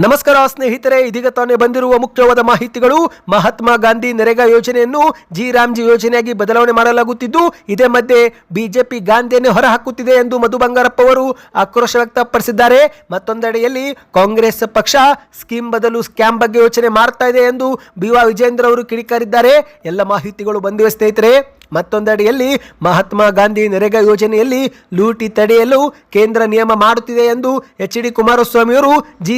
ನಮಸ್ಕಾರ ಸ್ನೇಹಿತರೆ, ಇದೀಗ ತಾನೇ ಬಂದಿರುವ ಮುಖ್ಯವಾದ ಮಾಹಿತಿಗಳು. ಮಹಾತ್ಮ ಗಾಂಧಿ ನರೇಗಾ ಯೋಜನೆಯನ್ನು ರಾಮ್ಜಿ ಯೋಜನೆಯಾಗಿ ಬದಲಾವಣೆ ಮಾಡಲಾಗುತ್ತಿದ್ದು, ಇದೇ ಮಧ್ಯೆ ಬಿಜೆಪಿ ಗಾಂಧಿಯನ್ನು ಹೊರಹಾಕುತ್ತಿದೆ ಎಂದು ಮಧು ಬಂಗಾರಪ್ಪ ಅವರು ಆಕ್ರೋಶ ವ್ಯಕ್ತಪಡಿಸಿದ್ದಾರೆ. ಮತ್ತೊಂದೆಡೆಯಲ್ಲಿ ಕಾಂಗ್ರೆಸ್ ಪಕ್ಷ ಸ್ಕೀಮ್ ಬದಲು ಸ್ಕ್ಯಾಮ್ ಬಗ್ಗೆ ಯೋಚನೆ ಮಾಡ್ತಾ ಇದೆ ಎಂದು ಬಿವಾ ವಿಜೇಂದ್ರ ಅವರು ಕಿಡಿಕಾರಿದ್ದಾರೆ. ಎಲ್ಲ ಮಾಹಿತಿಗಳು ಬಂದಿವೆ ಸ್ನೇಹಿತರೆ. ಮತ್ತೊಂದೆಡೆಯಲ್ಲಿ ಮಹಾತ್ಮ ಗಾಂಧಿ ನರೇಗಾ ಯೋಜನೆಯಲ್ಲಿ ಲೂಟಿ ತಡೆಯಲು ಕೇಂದ್ರ ನಿಯಮ ಮಾಡುತ್ತಿದೆ ಎಂದು ಎಚ್.ಡಿ. ಕುಮಾರಸ್ವಾಮಿ ಅವರು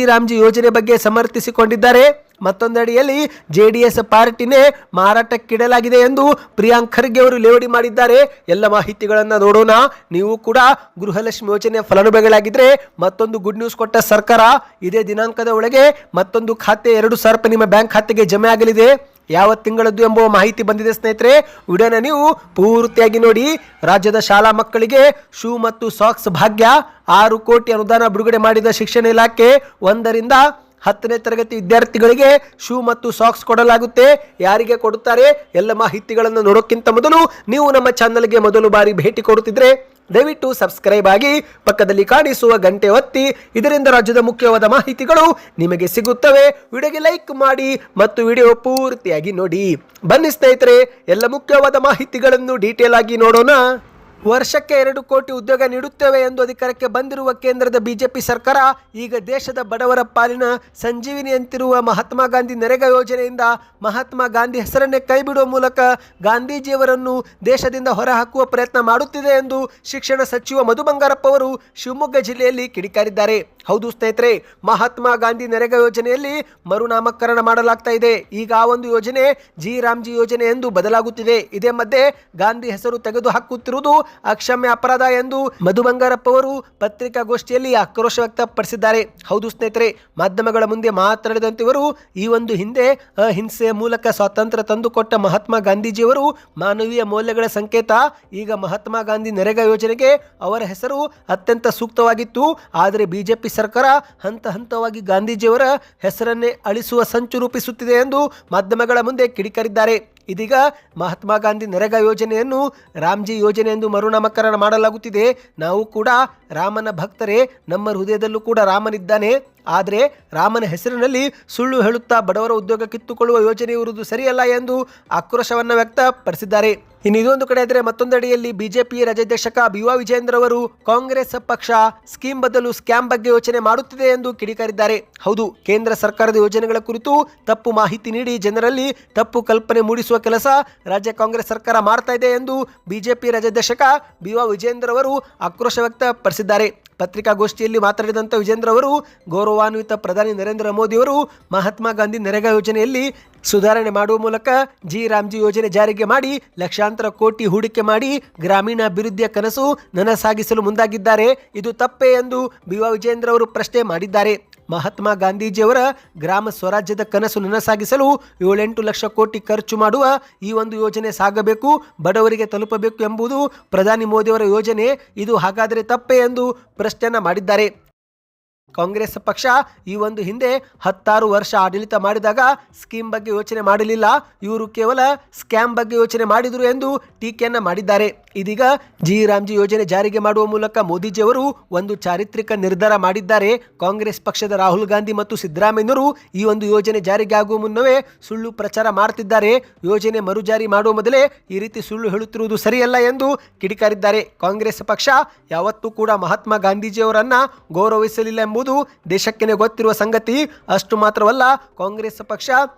ರಾಮ್ಜಿ ಯೋಜನೆ ಬಗ್ಗೆ ಸಮರ್ಥಿಸಿಕೊಂಡಿದ್ದಾರೆ. ಮತ್ತೊಂದೆಡೆಯಲ್ಲಿ ಜೆಡಿಎಸ್ ಪಾರ್ಟಿನೇ ಮಾರಾಟಕ್ಕಿಡಲಾಗಿದೆ ಎಂದು ಪ್ರಿಯಾಂಕ್ ಖರ್ಗೆ ಅವರು ಲೇವಡಿ ಮಾಡಿದ್ದಾರೆ. ಎಲ್ಲ ಮಾಹಿತಿಗಳನ್ನು ನೋಡೋಣ. ನೀವು ಕೂಡ ಗೃಹಲಕ್ಷ್ಮಿ ಯೋಜನೆ ಫಲಾನುಭವಿಗಳಾಗಿದ್ದರೆ ಮತ್ತೊಂದು ಗುಡ್ ನ್ಯೂಸ್ ಕೊಟ್ಟ ಸರ್ಕಾರ. ಇದೇ ದಿನಾಂಕದ ಒಳಗೆ ಮತ್ತೊಂದು ಖಾತೆ 2,000 ರೂಪಾಯಿ ನಿಮ್ಮ ಬ್ಯಾಂಕ್ ಖಾತೆಗೆ ಜಮೆ ಆಗಲಿದೆ. ಯಾವ ತಿಂಗಳದ್ದು ಎಂಬುವ ಮಾಹಿತಿ ಬಂದಿದೆ ಸ್ನೇಹಿತರೆ. ವಿಡಿಯೋನ ನೀವು ಪೂರ್ತಿಯಾಗಿ ನೋಡಿ. ರಾಜ್ಯದ ಶಾಲಾ ಮಕ್ಕಳಿಗೆ ಶೂ ಮತ್ತು ಸಾಕ್ಸ್ ಭಾಗ್ಯ 6 ಕೋಟಿ ಅನುದಾನ ಬಿಡುಗಡೆ ಮಾಡಿದ ಶಿಕ್ಷಣ ಇಲಾಖೆ. 1 ರಿಂದ 10ನೇ ತರಗತಿ ವಿದ್ಯಾರ್ಥಿಗಳಿಗೆ ಶೂ ಮತ್ತು ಸಾಕ್ಸ್ ಕೊಡಲಾಗುತ್ತೆ. ಯಾರಿಗೆ ಕೊಡುತ್ತಾರೆ ಎಲ್ಲ ಮಾಹಿತಿಗಳನ್ನು ನೋಡೋಕ್ಕಿಂತ ಮೊದಲು ನೀವು ನಮ್ಮ ಚಾನಲ್ಗೆ ಮೊದಲು ಬಾರಿ ಭೇಟಿ ಕೊಡುತ್ತಿದ್ರೆ ದಯವಿಟ್ಟು ಸಬ್ಸ್ಕ್ರೈಬ್ ಆಗಿ, ಪಕ್ಕದಲ್ಲಿ ಕಾಣಿಸುವ ಗಂಟೆ ಒತ್ತಿ. ಇದರಿಂದ ರಾಜ್ಯದ ಮುಖ್ಯವಾದ ಮಾಹಿತಿಗಳು ನಿಮಗೆ ಸಿಗುತ್ತವೆ. ವಿಡಿಯೋಗೆ ಲೈಕ್ ಮಾಡಿ ಮತ್ತು ವಿಡಿಯೋ ಪೂರ್ತಿಯಾಗಿ ನೋಡಿ. ಬನ್ನಿ ಸ್ನೇಹಿತರೆ, ಎಲ್ಲ ಮುಖ್ಯವಾದ ಮಾಹಿತಿಗಳನ್ನು ಡೀಟೇಲ್ ಆಗಿ ನೋಡೋಣ. ವರ್ಷಕ್ಕೆ 2 ಕೋಟಿ ಉದ್ಯೋಗ ನೀಡುತ್ತೇವೆ ಎಂದು ಅಧಿಕಾರಕ್ಕೆ ಬಂದಿರುವ ಕೇಂದ್ರದ ಬಿಜೆಪಿ ಸರ್ಕಾರ ಈಗ ದೇಶದ ಬಡವರ ಪಾಲಿನ ಸಂಜೀವಿನಿ ಅಂತಿರುವ ಮಹಾತ್ಮ ಗಾಂಧಿ ನರೇಗಾ ಯೋಜನೆಯಿಂದ ಮಹಾತ್ಮ ಗಾಂಧಿ ಹೆಸರನ್ನೇ ಕೈಬಿಡುವ ಮೂಲಕ ಗಾಂಧೀಜಿಯವರನ್ನು ದೇಶದಿಂದ ಹೊರಹಾಕುವ ಪ್ರಯತ್ನ ಮಾಡುತ್ತಿದೆ ಎಂದು ಶಿಕ್ಷಣ ಸಚಿವ ಮಧು ಬಂಗಾರಪ್ಪ ಅವರು ಶಿವಮೊಗ್ಗ ಜಿಲ್ಲೆಯಲ್ಲಿ ಕಿಡಿಕಾರಿದ್ದಾರೆ. ಹೌದು ಸ್ನೇಹಿತರೆ, ಮಹಾತ್ಮ ಗಾಂಧಿ ನರೇಗಾ ಯೋಜನೆಯಲ್ಲಿ ಮರುನಾಮಕರಣ ಮಾಡಲಾಗ್ತಾ ಇದೆ. ಈಗ ಆ ಒಂದು ಯೋಜನೆ ರಾಮ್ಜಿ ಯೋಜನೆ ಎಂದು ಬದಲಾಗುತ್ತಿದೆ. ಇದೇ ಮಧ್ಯೆ ಗಾಂಧಿ ಹೆಸರು ತೆಗೆದು ಹಾಕುತ್ತಿರುವುದು ಅಕ್ಷಮ್ಯ ಅಪರಾಧ ಎಂದು ಮಧು ಬಂಗಾರಪ್ಪ ಅವರು ಪತ್ರಿಕಾಗೋಷ್ಠಿಯಲ್ಲಿ ಆಕ್ರೋಶ ವ್ಯಕ್ತಪಡಿಸಿದ್ದಾರೆ. ಹೌದು ಸ್ನೇಹಿತರೆ, ಮಾಧ್ಯಮಗಳ ಮುಂದೆ ಮಾತನಾಡಿದಂತೆ ಇವರು ಈ ಒಂದು ಹಿಂದೆ ಅಹಿಂಸೆಯ ಮೂಲಕ ಸ್ವಾತಂತ್ರ್ಯ ತಂದುಕೊಟ್ಟ ಮಹಾತ್ಮ ಗಾಂಧೀಜಿಯವರು ಮಾನವೀಯ ಮೌಲ್ಯಗಳ ಸಂಕೇತ. ಈಗ ಮಹಾತ್ಮ ಗಾಂಧಿ ನರೇಗಾ ಯೋಜನೆಗೆ ಅವರ ಹೆಸರು ಅತ್ಯಂತ ಸೂಕ್ತವಾಗಿತ್ತು. ಆದರೆ ಬಿಜೆಪಿ ಸರ್ಕಾರ ಹಂತ ಹಂತವಾಗಿ ಗಾಂಧೀಜಿಯವರ ಹೆಸರನ್ನೇ ಅಳಿಸುವ ಸಂಚು ರೂಪಿಸುತ್ತಿದೆ ಎಂದು ಮಾಧ್ಯಮಗಳ ಮುಂದೆ ಕಿಡಿಕಾರಿದ್ದಾರೆ. ಇದೀಗ ಮಹಾತ್ಮ ಗಾಂಧಿ ನರೇಗಾ ಯೋಜನೆಯನ್ನು ರಾಮ್ಜಿ ಯೋಜನೆ ಎಂದು ಮರುನಾಮಕರಣ ಮಾಡಲಾಗುತ್ತಿದೆ. ನಾವು ಕೂಡ ರಾಮನ ಭಕ್ತರೇ, ನಮ್ಮ ಹೃದಯದಲ್ಲೂ ಕೂಡ ರಾಮನಿದ್ದಾನೆ. ಆದರೆ ರಾಮನ ಹೆಸರಿನಲ್ಲಿ ಸುಳ್ಳು ಹೇಳುತ್ತಾ ಬಡವರ ಉದ್ಯೋಗ ಕಿತ್ತುಕೊಳ್ಳುವ ಯೋಜನೆ ಇರುವುದು ಸರಿಯಲ್ಲ ಎಂದು ಆಕ್ರೋಶವನ್ನು ವ್ಯಕ್ತಪಡಿಸಿದ್ದಾರೆ. ಇನ್ನು ಇದೊಂದು ಕಡೆ ಆದರೆ ಮತ್ತೊಂದೆಡೆಯಲ್ಲಿ ಬಿಜೆಪಿ ರಾಜ್ಯಾಧ್ಯಕ್ಷ ಬಿವಾ ವಿಜೇಂದ್ರ ಅವರು ಕಾಂಗ್ರೆಸ್ ಪಕ್ಷ ಸ್ಕೀಮ್ ಬದಲು ಸ್ಕ್ಯಾಮ್ ಬಗ್ಗೆ ಯೋಚನೆ ಮಾಡುತ್ತಿದೆ ಎಂದು ಕಿಡಿಕಾರಿದ್ದಾರೆ. ಹೌದು, ಕೇಂದ್ರ ಸರ್ಕಾರದ ಯೋಜನೆಗಳ ಕುರಿತು ತಪ್ಪು ಮಾಹಿತಿ ನೀಡಿ ಜನರಲ್ಲಿ ತಪ್ಪು ಕಲ್ಪನೆ ಮೂಡಿಸುವ ಕೆಲಸ ರಾಜ್ಯ ಕಾಂಗ್ರೆಸ್ ಸರ್ಕಾರ ಮಾಡ್ತಾ ಇದೆ ಎಂದು ಬಿಜೆಪಿ ರಾಜ್ಯಾಧ್ಯಕ್ಷ ಬಿವಾ ವಿಜೇಂದ್ರ ಅವರು ಆಕ್ರೋಶ ವ್ಯಕ್ತಪಡಿಸಿದ್ದಾರೆ. ಪತ್ರಿಕಾಗೋಷ್ಠಿಯಲ್ಲಿ ಮಾತನಾಡಿದಂಥ ವಿಜೇಂದ್ರ ಅವರು ಗೌರವಾನ್ವಿತ ಪ್ರಧಾನಿ ನರೇಂದ್ರ ಮೋದಿ ಅವರು ಮಹಾತ್ಮ ಗಾಂಧಿ ನರೇಗಾ ಯೋಜನೆಯಲ್ಲಿ ಸುಧಾರಣೆ ಮಾಡುವ ಮೂಲಕ ರಾಮ್ಜಿ ಯೋಜನೆ ಜಾರಿಗೆ ಮಾಡಿ ಲಕ್ಷಾಂತರ ಕೋಟಿ ಹೂಡಿಕೆ ಮಾಡಿ ಗ್ರಾಮೀಣಾಭಿವೃದ್ಧಿಯ ಕನಸು ನನಸಾಗಿಸಲು ಮುಂದಾಗಿದ್ದಾರೆ. ಇದು ತಪ್ಪೇ ಎಂದು ಬಿವಾ ವಿಜೇಂದ್ರ ಅವರು ಪ್ರಶ್ನೆ ಮಾಡಿದ್ದಾರೆ. ಮಹಾತ್ಮ ಗಾಂಧೀಜಿಯವರ ಗ್ರಾಮ ಸ್ವರಾಜ್ಯದ ಕನಸು ನನಸಾಗಿಸಲು 7-8 ಲಕ್ಷ ಕೋಟಿ ಖರ್ಚು ಮಾಡುವ ಈ ಒಂದು ಯೋಜನೆ ಸಾಗಬೇಕು, ಬಡವರಿಗೆ ತಲುಪಬೇಕು ಎಂಬುದು ಪ್ರಧಾನಿ ಮೋದಿಯವರ ಯೋಜನೆ. ಇದು ಹಾಗಾದರೆ ತಪ್ಪೇ ಎಂದು ಪ್ರಶ್ನೆಯನ್ನು ಮಾಡಿದ್ದಾರೆ. ಕಾಂಗ್ರೆಸ್ ಪಕ್ಷ ಈ ಒಂದು ಹಿಂದೆ 16 ವರ್ಷ ಆಡಳಿತ ಮಾಡಿದಾಗ ಸ್ಕೀಮ್ ಬಗ್ಗೆ ಯೋಚನೆ ಮಾಡಲಿಲ್ಲ, ಇವರು ಕೇವಲ ಸ್ಕ್ಯಾಮ್ ಬಗ್ಗೆ ಯೋಚನೆ ಮಾಡಿದರು ಎಂದು ಟೀಕೆಯನ್ನು ಮಾಡಿದ್ದಾರೆ. ಇದೀಗ ರಾಮ್ಜಿ ಯೋಜನೆ ಜಾರಿಗೆ ಮಾಡುವ ಮೂಲಕ ಮೋದಿಜಿಯವರು ಒಂದು ಚಾರಿತ್ರಿಕ ನಿರ್ಧಾರ ಮಾಡಿದ್ದಾರೆ. ಕಾಂಗ್ರೆಸ್ ಪಕ್ಷದ ರಾಹುಲ್ ಗಾಂಧಿ ಮತ್ತು ಸಿದ್ದರಾಮಯ್ಯನವರು ಈ ಒಂದು ಯೋಜನೆ ಜಾರಿಗೆ ಆಗುವ ಮುನ್ನವೇ ಸುಳ್ಳು ಪ್ರಚಾರ ಮಾಡುತ್ತಿದ್ದಾರೆ. ಯೋಜನೆ ಮರುಜಾರಿ ಮಾಡುವ ಮೊದಲೇ ಈ ರೀತಿ ಸುಳ್ಳು ಹೇಳುತ್ತಿರುವುದು ಸರಿಯಲ್ಲ ಎಂದು ಕಿಡಿಕಾರಿದ್ದಾರೆ. ಕಾಂಗ್ರೆಸ್ ಪಕ್ಷ ಯಾವತ್ತೂ ಕೂಡ ಮಹಾತ್ಮ ಗಾಂಧೀಜಿಯವರನ್ನ ಗೌರವಿಸಲಿಲ್ಲ ಎಂಬುದು ದೇಶಕ್ಕೆ ಗೊತ್ತಿರುವ ಸಂಗತಿ. ಅಷ್ಟು ಮಾತ್ರವಲ್ಲ, ಕಾಂಗ್ರೆಸ್ ಪಕ್ಷ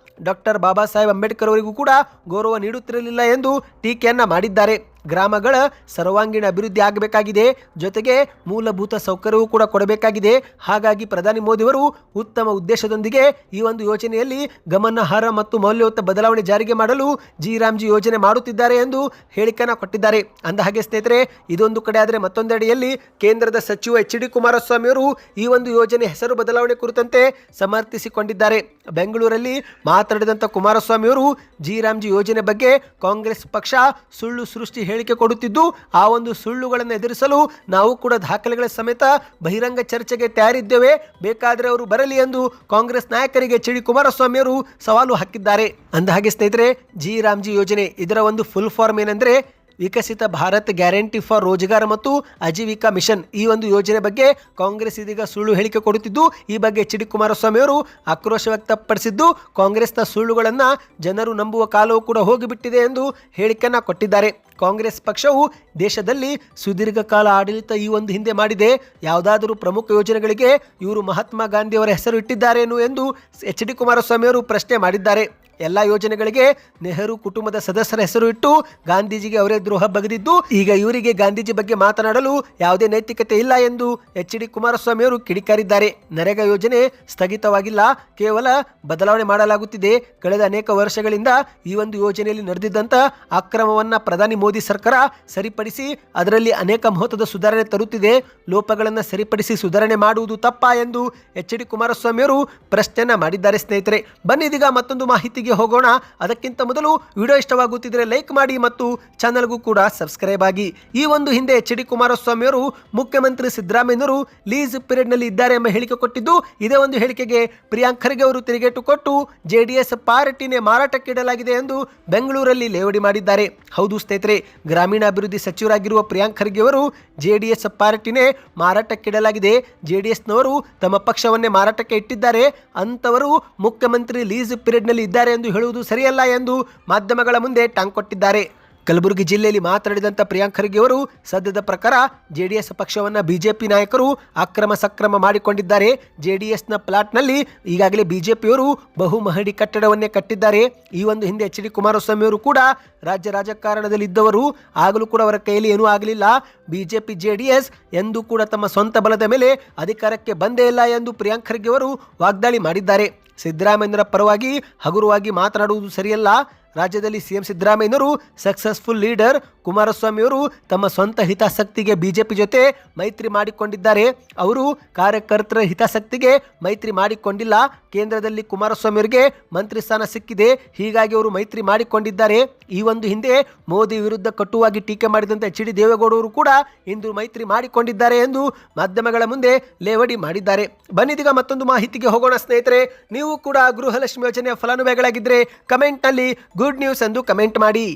ಡಾಕ್ಟರ್ ಬಾಬಾ ಸಾಹೇಬ್ ಅಂಬೇಡ್ಕರ್ ಅವರಿಗೂ ಕೂಡ ಗೌರವ ನೀಡುತ್ತಿರಲಿಲ್ಲ ಎಂದು ಟೀಕೆಯನ್ನ ಮಾಡಿದ್ದಾರೆ. ಗ್ರಾಮಗಳ ಸರ್ವಾಂಗೀಣ ಅಭಿವೃದ್ಧಿ ಆಗಬೇಕಾಗಿದೆ, ಜೊತೆಗೆ ಮೂಲಭೂತ ಸೌಕರ್ಯವೂ ಕೂಡ ಕೊಡಬೇಕಾಗಿದೆ. ಹಾಗಾಗಿ ಪ್ರಧಾನಿ ಮೋದಿಯವರು ಉತ್ತಮ ಉದ್ದೇಶದೊಂದಿಗೆ ಈ ಒಂದು ಯೋಜನೆಯಲ್ಲಿ ಗಮನಾರ್ಹ ಮತ್ತು ಮೌಲ್ಯಯುತ ಬದಲಾವಣೆ ಜಾರಿಗೆ ಮಾಡಲು ರಾಮ್ಜಿ ಯೋಜನೆ ಮಾಡುತ್ತಿದ್ದಾರೆ ಎಂದು ಹೇಳಿಕೆಯನ್ನು ಕೊಟ್ಟಿದ್ದಾರೆ. ಅಂದಹಾಗೆ ಸ್ನೇಹಿತರೆ, ಇದೊಂದು ಕಡೆ ಆದರೆ ಮತ್ತೊಂದೆಡೆಯಲ್ಲಿ ಕೇಂದ್ರದ ಸಚಿವ ಎಚ್.ಡಿ. ಕುಮಾರಸ್ವಾಮಿ ಅವರು ಈ ಒಂದು ಯೋಜನೆ ಹೆಸರು ಬದಲಾವಣೆ ಕುರಿತಂತೆ ಸಮರ್ಥಿಸಿಕೊಂಡಿದ್ದಾರೆ. ಬೆಂಗಳೂರಲ್ಲಿ ಮಾತನಾಡಿದಂಥ ಕುಮಾರಸ್ವಾಮಿ ಅವರು ರಾಮ್ಜಿ ಯೋಜನೆ ಬಗ್ಗೆ ಕಾಂಗ್ರೆಸ್ ಪಕ್ಷ ಸುಳ್ಳು ಸೃಷ್ಟಿ ಹೇಳಿಕೆ ಕೊಡುತ್ತಿದ್ದು, ಆ ಒಂದು ಸುಳ್ಳುಗಳನ್ನು ಎದುರಿಸಲು ನಾವು ಕೂಡ ದಾಖಲೆಗಳ ಸಮೇತ ಬಹಿರಂಗ ಚರ್ಚೆಗೆ ತಯಾರಿದ್ದೇವೆ, ಬೇಕಾದರೆ ಅವರು ಬರಲಿ ಎಂದು ಕಾಂಗ್ರೆಸ್ ನಾಯಕರಿಗೆ ಎಚ್.ಡಿ. ಕುಮಾರಸ್ವಾಮಿ ಅವರು ಸವಾಲು ಹಾಕಿದ್ದಾರೆ. ಅಂದಹಾಗೆ ಸ್ನೇಹಿತರೆ, ರಾಮ್ಜಿ ಯೋಜನೆ ಇದರ ಒಂದು ಫುಲ್ ಫಾರ್ಮ್ ಏನೆಂದರೆ ವಿಕಸಿತ ಭಾರತ್ ಗ್ಯಾರಂಟಿ ಫಾರ್ ರೋಜಗಾರ್ ಮತ್ತು ಆಜೀವಿಕಾ ಮಿಷನ್ ಈ ಒಂದು ಯೋಜನೆ ಬಗ್ಗೆ ಕಾಂಗ್ರೆಸ್ ಇದೀಗ ಸುಳ್ಳು ಹೇಳಿಕೆ ಕೊಡುತ್ತಿದ್ದು, ಈ ಬಗ್ಗೆ ಎಚ್ ಡಿ ಕುಮಾರಸ್ವಾಮಿ ಅವರು ಆಕ್ರೋಶ ವ್ಯಕ್ತಪಡಿಸಿದ್ದು, ಕಾಂಗ್ರೆಸ್ನ ಸುಳ್ಳುಗಳನ್ನು ಜನರು ನಂಬುವ ಕಾಲವೂ ಕೂಡ ಹೋಗಿಬಿಟ್ಟಿದೆ ಎಂದು ಹೇಳಿಕೆಯನ್ನು ಕೊಟ್ಟಿದ್ದಾರೆ. ಕಾಂಗ್ರೆಸ್ ಪಕ್ಷವು ದೇಶದಲ್ಲಿ ಸುದೀರ್ಘ ಕಾಲ ಆಡಳಿತ ಈ ಒಂದು ಹಿಂದೆ ಮಾಡಿದೆ. ಯಾವುದಾದರೂ ಪ್ರಮುಖ ಯೋಜನೆಗಳಿಗೆ ಇವರು ಮಹಾತ್ಮ ಗಾಂಧಿಯವರ ಹೆಸರು ಇಟ್ಟಿದ್ದಾರೇನು ಎಂದು ಎಚ್ ಡಿ ಕುಮಾರಸ್ವಾಮಿ ಅವರು ಪ್ರಶ್ನೆ ಮಾಡಿದ್ದಾರೆ. ಎಲ್ಲ ಯೋಜನೆಗಳಿಗೆ ನೆಹರು ಕುಟುಂಬದ ಸದಸ್ಯರ ಹೆಸರು ಇಟ್ಟು ಗಾಂಧೀಜಿಗೆ ಅವರೇ ದ್ರೋಹ ಬಗೆದಿದ್ದು, ಈಗ ಇವರಿಗೆ ಗಾಂಧೀಜಿ ಬಗ್ಗೆ ಮಾತನಾಡಲು ಯಾವುದೇ ನೈತಿಕತೆ ಇಲ್ಲ ಎಂದು ಎಚ್ ಡಿ ಕುಮಾರಸ್ವಾಮಿ ಅವರು ಕಿಡಿಕಾರಿದ್ದಾರೆ. ನರೇಗಾ ಯೋಜನೆ ಸ್ಥಗಿತವಾಗಿಲ್ಲ, ಕೇವಲ ಬದಲಾವಣೆ ಮಾಡಲಾಗುತ್ತಿದೆ. ಕಳೆದ ಅನೇಕ ವರ್ಷಗಳಿಂದ ಈ ಒಂದು ಯೋಜನೆಯಲ್ಲಿ ನಡೆದಿದ್ದಂಥ ಅಕ್ರಮವನ್ನು ಪ್ರಧಾನಿ ಮೋದಿ ಸರ್ಕಾರ ಸರಿಪಡಿಸಿ ಅದರಲ್ಲಿ ಅನೇಕ ಮಹತ್ವದ ಸುಧಾರಣೆ ತರುತ್ತಿದೆ. ಲೋಪಗಳನ್ನು ಸರಿಪಡಿಸಿ ಸುಧಾರಣೆ ಮಾಡುವುದು ತಪ್ಪಾ ಎಂದು ಎಚ್ ಡಿ ಕುಮಾರಸ್ವಾಮಿ ಅವರು ಪ್ರಶ್ನೆಯನ್ನ ಮಾಡಿದ್ದಾರೆ. ಸ್ನೇಹಿತರೆ, ಬನ್ನಿ ಇದೀಗ ಮತ್ತೊಂದು ಮಾಹಿತಿಗೆ ಹೋಗೋಣ. ಅದಕ್ಕಿಂತ ಮೊದಲು ವಿಡಿಯೋ ಇಷ್ಟವಾಗುತ್ತಿದ್ದರೆ ಲೈಕ್ ಮಾಡಿ ಮತ್ತು ಚಾನಲ್ಗೂ ಕೂಡ ಸಬ್ಸ್ಕ್ರೈಬ್ ಆಗಿ. ಈ ಒಂದು ಹಿಂದೆ ಎಚ್ ಡಿ ಕುಮಾರಸ್ವಾಮಿ ಅವರು ಮುಖ್ಯಮಂತ್ರಿ ಸಿದ್ದರಾಮಯ್ಯನವರು ಲೀಸ್ ಪೀರಿಯಡ್ ನಲ್ಲಿ ಇದ್ದಾರೆ ಎಂಬ ಹೇಳಿಕೆ ಕೊಟ್ಟಿದ್ದು, ಇದೇ ಒಂದು ಹೇಳಿಕೆಗೆ ಪ್ರಿಯಾಂಕ್ ಖರ್ಗೆ ಅವರು ತಿರುಗೇಟು ಕೊಟ್ಟು ಜೆಡಿಎಸ್ ಪಾರ್ಟಿನೇ ಮಾರಾಟಕ್ಕಿಡಲಾಗಿದೆ ಎಂದು ಬೆಂಗಳೂರಲ್ಲಿ ಲೇವಡಿ ಮಾಡಿದ್ದಾರೆ. ಹೌದು ಸ್ನೇಹಿತರೆ, ಗ್ರಾಮೀಣಾಭಿವೃದ್ಧಿ ಸಚಿವರಾಗಿರುವ ಪ್ರಿಯಾಂಕ್ ಖರ್ಗೆ ಅವರು ಜೆಡಿಎಸ್ ಪಾರ್ಟಿನೇ ಮಾರಾಟಕ್ಕಿಡಲಾಗಿದೆ, ಜೆಡಿಎಸ್ನವರು ತಮ್ಮ ಪಕ್ಷವನ್ನೇ ಮಾರಾಟಕ್ಕೆ ಇಟ್ಟಿದ್ದಾರೆ, ಅಂತವರು ಮುಖ್ಯಮಂತ್ರಿ ಲೀಸ್ ಪೀರಿಯಡ್ ನಲ್ಲಿ ಇದ್ದಾರೆ ಎಂದು ಹೇಳುವುದು ಸರಿಯಲ್ಲ ಎಂದು ಮಾಧ್ಯಮಗಳ ಮುಂದೆ ಟಾಂಗ್ ಕೊಟ್ಟಿದ್ದಾರೆ. ಕಲಬುರಗಿ ಜಿಲ್ಲೆಯಲ್ಲಿ ಮಾತನಾಡಿದಂಥ ಪ್ರಿಯಾಂಕ್ ಖರ್ಗೆ ಅವರು ಸದ್ಯದ ಪ್ರಕಾರ ಜೆಡಿಎಸ್ ಪಕ್ಷವನ್ನು ಬಿಜೆಪಿ ನಾಯಕರು ಅಕ್ರಮ ಸಕ್ರಮ ಮಾಡಿಕೊಂಡಿದ್ದಾರೆ. ಜೆಡಿಎಸ್ನ ಪ್ಲಾಟ್ನಲ್ಲಿ ಈಗಾಗಲೇ ಬಿಜೆಪಿಯವರು ಬಹುಮಹಡಿ ಕಟ್ಟಡವನ್ನೇ ಕಟ್ಟಿದ್ದಾರೆ. ಈ ಒಂದು ಹಿಂದೆ ಎಚ್ ಡಿ ಕುಮಾರಸ್ವಾಮಿ ಅವರು ಕೂಡ ರಾಜ್ಯ ರಾಜಕಾರಣದಲ್ಲಿ ಇದ್ದವರು, ಆಗಲೂ ಕೂಡ ಅವರ ಕೈಯಲ್ಲಿ ಏನೂ ಆಗಲಿಲ್ಲ. ಬಿಜೆಪಿ ಜೆಡಿಎಸ್ ಎಂದೂ ಕೂಡ ತಮ್ಮ ಸ್ವಂತ ಬಲದ ಮೇಲೆ ಅಧಿಕಾರಕ್ಕೆ ಬಂದೇ ಇಲ್ಲ ಎಂದು ಪ್ರಿಯಾಂಕ್ ಖರ್ಗೆ ಅವರು ವಾಗ್ದಾಳಿ ಮಾಡಿದ್ದಾರೆ. ಸಿದ್ದರಾಮಯ್ಯರ ಪರವಾಗಿ ಹಗುರವಾಗಿ ಮಾತನಾಡುವುದು ಸರಿಯಲ್ಲ. ರಾಜ್ಯದಲ್ಲಿ ಸಿಎಂ ಸಿದ್ದರಾಮಯ್ಯನವರು ಸಕ್ಸಸ್ಫುಲ್ ಲೀಡರ್, ಕುಮಾರಸ್ವಾಮಿಯವರು ತಮ್ಮ ಸ್ವಂತ ಹಿತಾಸಕ್ತಿಗೆ ಬಿಜೆಪಿ ಜೊತೆ ಮೈತ್ರಿ ಮಾಡಿಕೊಂಡಿದ್ದಾರೆ. ಅವರು ಕಾರ್ಯಕರ್ತರ ಹಿತಾಸಕ್ತಿಗೆ ಮೈತ್ರಿ ಮಾಡಿಕೊಂಡಿಲ್ಲ. ಕೇಂದ್ರದಲ್ಲಿ ಕುಮಾರಸ್ವಾಮಿಯವರಿಗೆ ಮಂತ್ರಿ ಸ್ಥಾನ ಸಿಕ್ಕಿದೆ, ಹೀಗಾಗಿ ಅವರು ಮೈತ್ರಿ ಮಾಡಿಕೊಂಡಿದ್ದಾರೆ. ಈ ಒಂದು ಹಿಂದೆ ಮೋದಿ ವಿರುದ್ಧ ಕಟುವಾಗಿ ಟೀಕೆ ಮಾಡಿದಂಥ ಎಚ್ ಡಿ ದೇವೇಗೌಡರು ಕೂಡ ಇಂದು ಮೈತ್ರಿ ಮಾಡಿಕೊಂಡಿದ್ದಾರೆ ಎಂದು ಮಾಧ್ಯಮಗಳ ಮುಂದೆ ಲೇವಡಿ ಮಾಡಿದ್ದಾರೆ. ಬನ್ನಿದೀಗ ಮತ್ತೊಂದು ಮಾಹಿತಿಗೆ ಹೋಗೋಣ. ಸ್ನೇಹಿತರೆ, ನೀವು ಕೂಡ ಗೃಹಲಕ್ಷ್ಮಿ ಯೋಜನೆಯ ಫಲಾನುಭವಿಗಳಾಗಿದ್ದರೆ ಕಮೆಂಟ್ನಲ್ಲಿ ಗುಡ್ ನ್ಯೂಸ್ ಎಂದು ಕಮೆಂಟ್ ಮಾಡಿ.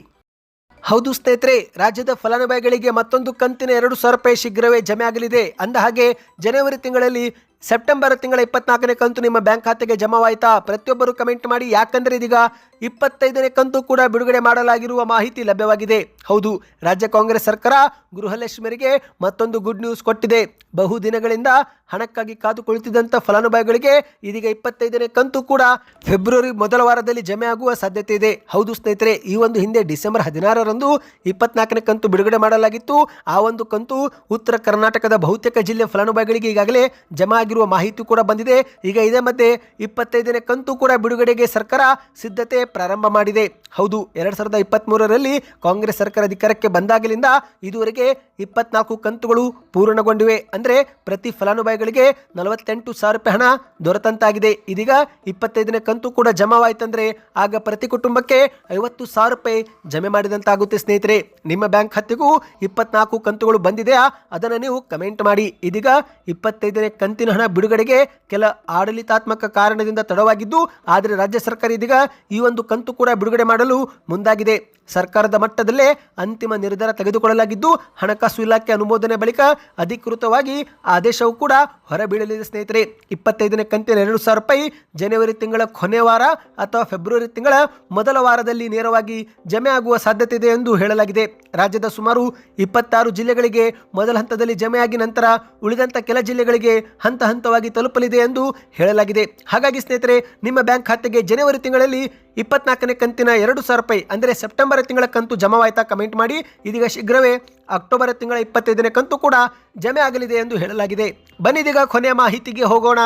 ಹೌದು ಸ್ನೇಹಿತರೆ, ರಾಜ್ಯದ ಫಲಾನುಭವಿಗಳಿಗೆ ಮತ್ತೊಂದು ಕಂತಿನ 2,000 ರೂಪಾಯಿ ಶೀಘ್ರವೇ ಜಮೆ ಆಗಲಿದೆ. ಅಂದ ಹಾಗೆ ಜನವರಿ ತಿಂಗಳಲ್ಲಿ ಸೆಪ್ಟೆಂಬರ್ ತಿಂಗಳ 24ನೇ ಕಂತು ನಿಮ್ಮ ಬ್ಯಾಂಕ್ ಖಾತೆಗೆ ಜಮಾವಾಯಿತಾ? ಪ್ರತಿಯೊಬ್ಬರು ಕಮೆಂಟ್ ಮಾಡಿ. ಯಾಕಂದರೆ ಇದೀಗ 25ನೇ ಕಂತು ಕೂಡ ಬಿಡುಗಡೆ ಮಾಡಲಾಗಿರುವ ಮಾಹಿತಿ ಲಭ್ಯವಾಗಿದೆ. ಹೌದು, ರಾಜ್ಯ ಕಾಂಗ್ರೆಸ್ ಸರ್ಕಾರ ಗೃಹಲಕ್ಷ್ಮಿಯರಿಗೆ ಮತ್ತೊಂದು ಗುಡ್ ನ್ಯೂಸ್ ಕೊಟ್ಟಿದೆ. ಬಹುದಿನಗಳಿಂದ ಹಣಕ್ಕಾಗಿ ಕಾದು ಕುಳಿತಿದ್ದಂಥ ಫಲಾನುಭವಿಗಳಿಗೆ ಇದೀಗ 25ನೇ ಕಂತು ಕೂಡ ಫೆಬ್ರವರಿ ಮೊದಲ ವಾರದಲ್ಲಿ ಜಮೆ ಆಗುವ ಸಾಧ್ಯತೆ ಇದೆ. ಹೌದು ಸ್ನೇಹಿತರೆ, ಈ ಒಂದು ಹಿಂದೆ ಡಿಸೆಂಬರ್ 16ರಂದು 24ನೇ ಕಂತು ಬಿಡುಗಡೆ ಮಾಡಲಾಗಿತ್ತು. ಆ ಒಂದು ಕಂತು ಉತ್ತರ ಕರ್ನಾಟಕದ ಬಹುತೇಕ ಜಿಲ್ಲೆ ಫಲಾನುಭವಿಗಳಿಗೆ ಈಗಾಗಲೇ ಜಮಾ ಆಗಿರುವ ಮಾಹಿತಿ ಕೂಡ ಬಂದಿದೆ. ಈಗ ಇದೇ ಮಧ್ಯೆ 25ನೇ ಕಂತು ಕೂಡ ಬಿಡುಗಡೆಗೆ ಸರ್ಕಾರ ಸಿದ್ಧತೆ ಪ್ರಾರಂಭ ಮಾಡಿದೆ. ಹೌದು, 2023ರಲ್ಲಿ ಕಾಂಗ್ರೆಸ್ ಸರ್ಕಾರ ಅಧಿಕಾರಕ್ಕೆ ಬಂದಾಗಲಿಂದ ಇದುವರೆಗೆ 24 ಕಂತುಗಳು ಪೂರ್ಣಗೊಂಡಿವೆ. ಅಂದರೆ ಪ್ರತಿ ಫಲಾನುಭವಿಗಳಿಗೆ 48,000 ರೂಪಾಯಿ ಹಣ ದೊರೆತಂತಾಗಿದೆ. ಇದೀಗ 25ನೇ ಕಂತು ಕೂಡ ಜಮಾವಾಯ್ತಂದ್ರೆ ಆಗ ಪ್ರತಿ ಕುಟುಂಬಕ್ಕೆ 50,000 ರೂಪಾಯಿ ಜಮೆ ಮಾಡಿದಂತಾಗುತ್ತೆ. ಸ್ನೇಹಿತರೆ, ನಿಮ್ಮ ಬ್ಯಾಂಕ್ ಖಾತೆಗೂ 24 ಕಂತುಗಳು ಬಂದಿದೆಯಾ? ಅದನ್ನು ನೀವು ಕಮೆಂಟ್ ಮಾಡಿ. ಇದೀಗ 25ನೇ ಕಂತಿನ ಹಣ ಬಿಡುಗಡೆಗೆ ಕೆಲ ಆಡಳಿತಾತ್ಮಕ ಕಾರಣದಿಂದ ತಡವಾಗಿದ್ದು, ಆದರೆ ರಾಜ್ಯ ಸರ್ಕಾರ ಇದೀಗ ಈ ಒಂದು ಕಂತು ಕೂಡ ಬಿಡುಗಡೆ ಮಾಡಲು ಮುಂದಾಗಿದೆ. ಸರ್ಕಾರದ ಮಟ್ಟದಲ್ಲೇ ಅಂತಿಮ ನಿರ್ಧಾರ ತೆಗೆದುಕೊಳ್ಳಲಾಗಿದ್ದು, ಹಣಕಾಸು ಇಲಾಖೆ ಅನುಮೋದನೆ ಬಳಿಕ ಅಧಿಕೃತವಾಗಿ ಆದೇಶವು ಕೂಡ ಹೊರಬೀಳಲಿದೆ. ಸ್ನೇಹಿತರೆ, 25ನೇ ಕಂತಿನ 2,000 ರೂಪಾಯಿ ಜನವರಿ ತಿಂಗಳ ಕೊನೆ ವಾರ ಅಥವಾ ಫೆಬ್ರವರಿ ತಿಂಗಳ ಮೊದಲ ವಾರದಲ್ಲಿ ನೇರವಾಗಿ ಜಮೆ ಆಗುವ ಸಾಧ್ಯತೆ ಇದೆ ಎಂದು ಹೇಳಲಾಗಿದೆ. ರಾಜ್ಯದ ಸುಮಾರು 26 ಜಿಲ್ಲೆಗಳಿಗೆ ಮೊದಲ ಹಂತದಲ್ಲಿ ಜಮೆಯಾಗಿ ನಂತರ ಉಳಿದಂಥ ಕೆಲ ಜಿಲ್ಲೆಗಳಿಗೆ ಹಂತ ಹಂತವಾಗಿ ತಲುಪಲಿದೆ ಎಂದು ಹೇಳಲಾಗಿದೆ. ಹಾಗಾಗಿ ಸ್ನೇಹಿತರೆ, ನಿಮ್ಮ ಬ್ಯಾಂಕ್ ಖಾತೆಗೆ ಜನವರಿ ತಿಂಗಳಲ್ಲಿ 24ನೇ ಕಂತಿನ 2,000 ರೂಪಾಯಿ ಅಂದರೆ ಸೆಪ್ಟೆಂಬರ್ ತಿಂಗಳ ಕಂತು ಜಮಾವಾಯ್ತಾ? ಕಮೆಂಟ್ ಮಾಡಿ. ಇದೀಗ ಶೀಘ್ರವೇ ಅಕ್ಟೋಬರ್ ತಿಂಗಳ 25ನೇ ಕಂತು ಕೂಡ ಜಮೆ ಆಗಲಿದೆ ಎಂದು ಹೇಳಲಾಗಿದೆ. ಬನ್ನಿದೀಗ ಕೊನೆಯ ಮಾಹಿತಿಗೆ ಹೋಗೋಣ.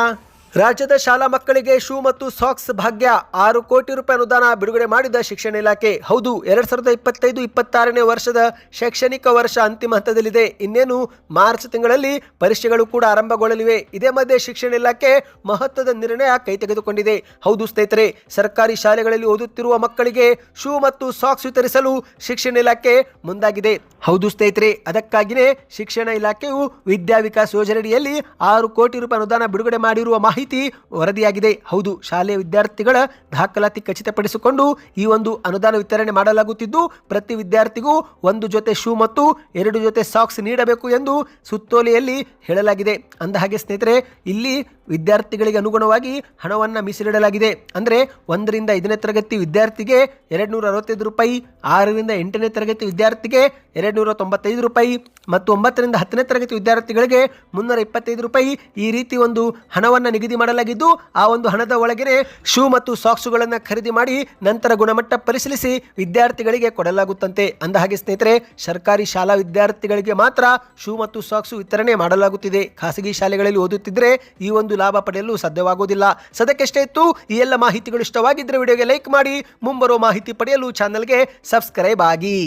ರಾಜ್ಯದ ಶಾಲಾ ಮಕ್ಕಳಿಗೆ ಶೂ ಮತ್ತು ಸಾಕ್ಸ್ ಭಾಗ್ಯ 6 ಕೋಟಿ ರೂಪಾಯಿ ಅನುದಾನ ಬಿಡುಗಡೆ ಮಾಡಿದ ಶಿಕ್ಷಣ ಇಲಾಖೆ. ಹೌದು, 2025-26ನೇ ವರ್ಷದ ಶೈಕ್ಷಣಿಕ ವರ್ಷ ಅಂತಿಮ ಹಂತದಲ್ಲಿದೆ. ಇನ್ನೇನು ಮಾರ್ಚ್ ತಿಂಗಳಲ್ಲಿ ಪರೀಕ್ಷೆಗಳು ಕೂಡ ಆರಂಭಗೊಳ್ಳಲಿವೆ. ಇದೇ ಮಧ್ಯೆ ಶಿಕ್ಷಣ ಇಲಾಖೆ ಮಹತ್ವದ ನಿರ್ಣಯ ಕೈ ತೆಗೆದುಕೊಂಡಿದೆ. ಹೌದು ಸ್ನೇಹಿತರೆ, ಸರ್ಕಾರಿ ಶಾಲೆಗಳಲ್ಲಿ ಓದುತ್ತಿರುವ ಮಕ್ಕಳಿಗೆ ಶೂ ಮತ್ತು ಸಾಕ್ಸ್ ವಿತರಿಸಲು ಶಿಕ್ಷಣ ಇಲಾಖೆ ಮುಂದಾಗಿದೆ. ಹೌದು ಸ್ನೇಹಿತರೆ, ಅದಕ್ಕಾಗಿಯೇ ಶಿಕ್ಷಣ ಇಲಾಖೆಯು ವಿದ್ಯಾ ವಿಕಾಸ್ ಯೋಜನೆಯಡಿಯಲ್ಲಿ 6 ಕೋಟಿ ರೂಪಾಯಿ ಅನುದಾನ ಬಿಡುಗಡೆ ಮಾಡಿರುವ ಮಾಹಿತಿ ಮಾಹಿತಿ ವರದಿಯಾಗಿದೆ. ಹೌದು, ಶಾಲೆಯ ವಿದ್ಯಾರ್ಥಿಗಳ ದಾಖಲಾತಿ ಖಚಿತಪಡಿಸಿಕೊಂಡು ಈ ಒಂದು ಅನುದಾನ ವಿತರಣೆ ಮಾಡಲಾಗುತ್ತಿದ್ದು, ಪ್ರತಿ ವಿದ್ಯಾರ್ಥಿಗೂ 1 ಜೊತೆ ಶೂ ಮತ್ತು 2 ಜೊತೆ ಸಾಕ್ಸ್ ನೀಡಬೇಕು ಎಂದು ಸುತ್ತೋಲೆಯಲ್ಲಿ ಹೇಳಲಾಗಿದೆ. ಅಂದಹಾಗೆ ಸ್ನೇಹಿತರೆ, ಇಲ್ಲಿ ವಿದ್ಯಾರ್ಥಿಗಳಿಗೆ ಅನುಗುಣವಾಗಿ ಹಣವನ್ನು ಮೀಸಲಿಡಲಾಗಿದೆ. ಅಂದರೆ 1 ರಿಂದ 5ನೇ ತರಗತಿ ವಿದ್ಯಾರ್ಥಿಗೆ 265 ರೂಪಾಯಿ, 6 ರಿಂದ 8ನೇ ತರಗತಿ ವಿದ್ಯಾರ್ಥಿಗೆ 295 ರೂಪಾಯಿ ಮತ್ತು 9 ರಿಂದ 10ನೇ ತರಗತಿ ವಿದ್ಯಾರ್ಥಿಗಳಿಗೆ 325 ರೂಪಾಯಿ. ಈ ರೀತಿ ಒಂದು ಹಣವನ್ನು ನಿಗದಿ ಮಾಡಲಾಗಿದ್ದು, ಆ ಒಂದು ಹಣದ ಒಳಗೆ ಶೂ ಮತ್ತು ಸಾಕ್ಸುಗಳನ್ನು ಖರೀದಿ ಮಾಡಿ ನಂತರ ಗುಣಮಟ್ಟ ಪರಿಶೀಲಿಸಿ ವಿದ್ಯಾರ್ಥಿಗಳಿಗೆ ಕೊಡಲಾಗುತ್ತಂತೆ. ಅಂದಹಾಗೆ ಸ್ನೇಹಿತರೆ, ಸರ್ಕಾರಿ ಶಾಲಾ ವಿದ್ಯಾರ್ಥಿಗಳಿಗೆ ಮಾತ್ರ ಶೂ ಮತ್ತು ಸಾಕ್ಸು ವಿತರಣೆ ಮಾಡಲಾಗುತ್ತಿದೆ. ಖಾಸಗಿ ಶಾಲೆಗಳಲ್ಲಿ ಓದುತ್ತಿದ್ದರೆ ಈ ಒಂದು ಲಾಭ ಪಡೆಯಲು ಸಾಧ್ಯವಾಗುವುದಿಲ್ಲ. ಸದ್ಯಕ್ಕೆ ಇತ್ತು. ಈ ಎಲ್ಲ ಮಾಹಿತಿಗಳು ಇಷ್ಟವಾಗಿದ್ದರೆ ವಿಡಿಯೋಗೆ ಲೈಕ್ ಮಾಡಿ, ಮುಂಬರುವ ಮಾಹಿತಿ ಪಡೆಯಲು ಚಾನಲ್ಗೆ ಸಬ್ಸ್ಕ್ರೈಬ್ ಆಗಿ.